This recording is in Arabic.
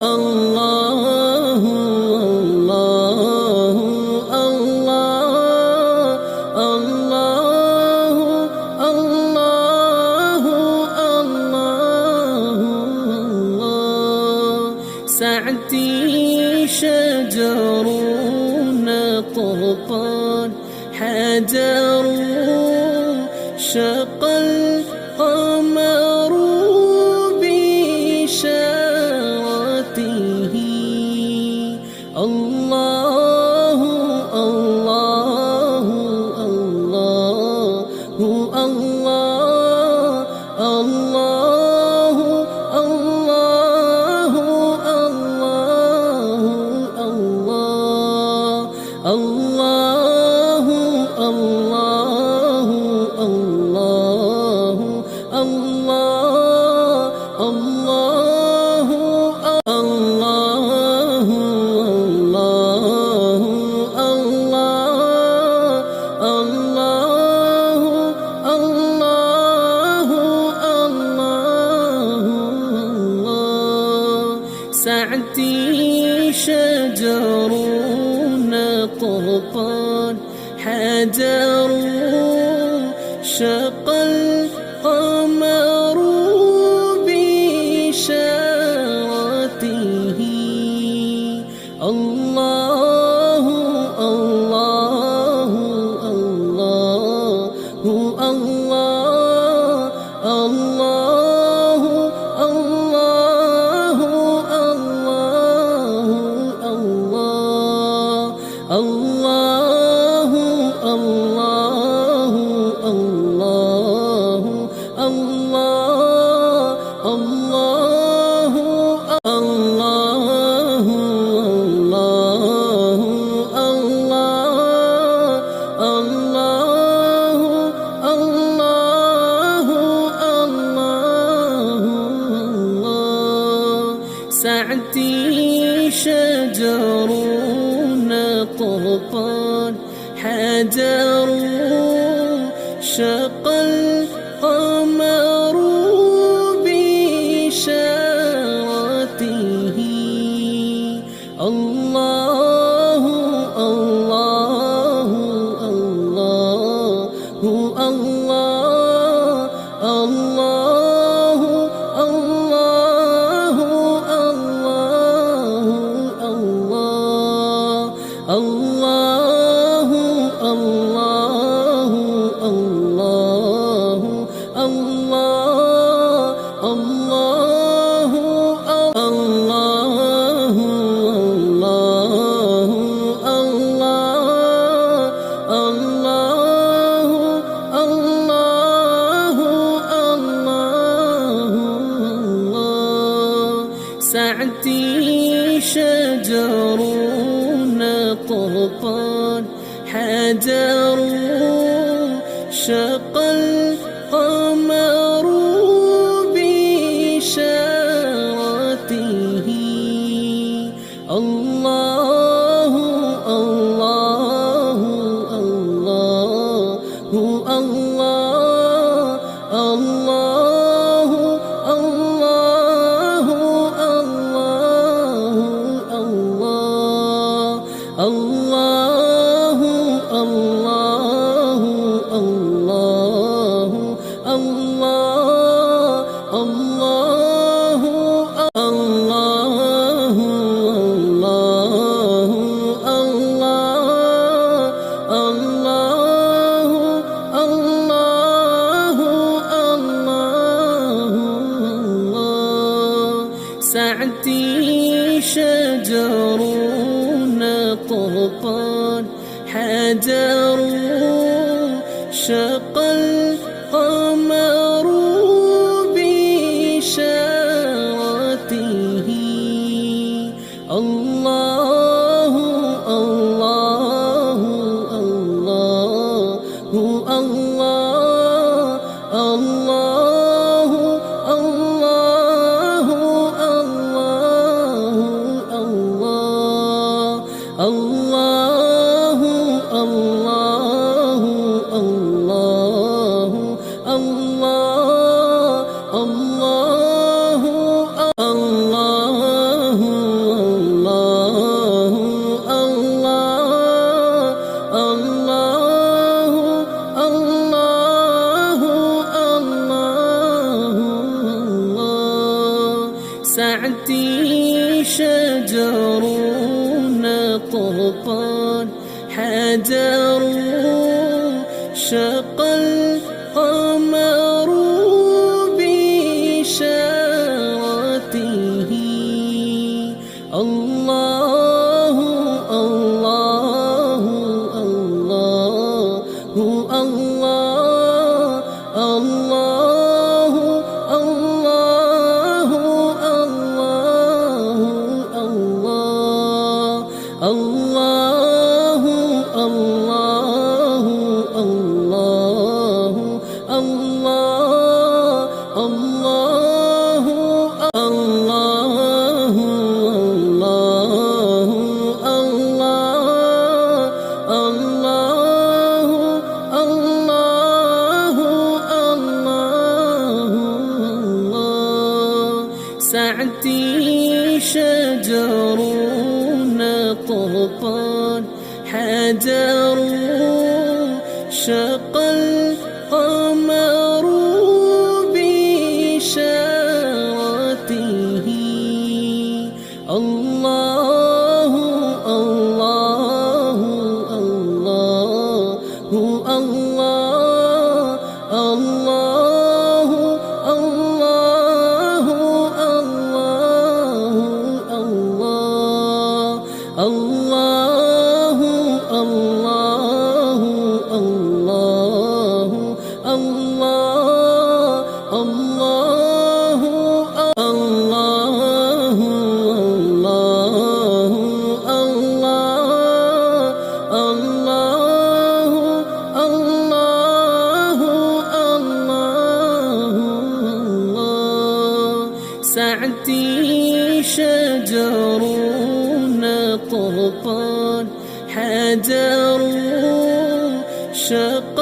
الله الله الله الله الله الله الله سعدي شجر طرقان حجر شق القمر بشارته الله الله الله الله الله الله الله الله الله الله الله الله الله سعدي شجر طرقان حجر شق القمر بشارته الله الله الله الله الله الله الله الله الله الله الله الله الله سعدي شجر طرقان حجر شق القمر بشارته الله الله الله الله الله الله الله الله الله الله الله الله الله سعدي شجر طرقان حجر شق القمر بشارته الله الله الله الله الله الله الله الله الله الله الله الله الله سعدي شجر طرقان حجر شق القمر بشارته الله الله الله الله الله الله الله الله الله شجر طوفان حجر شق القمر بإشارته الله الله الله الله الله الله الله الله الله الله الله الله الله سعدي شجر طوفان حجر شق القمر بإشارته الله الله الله الله الله الله الله الله الله الله الله الله الله سعدي شجر طوفان حجر شق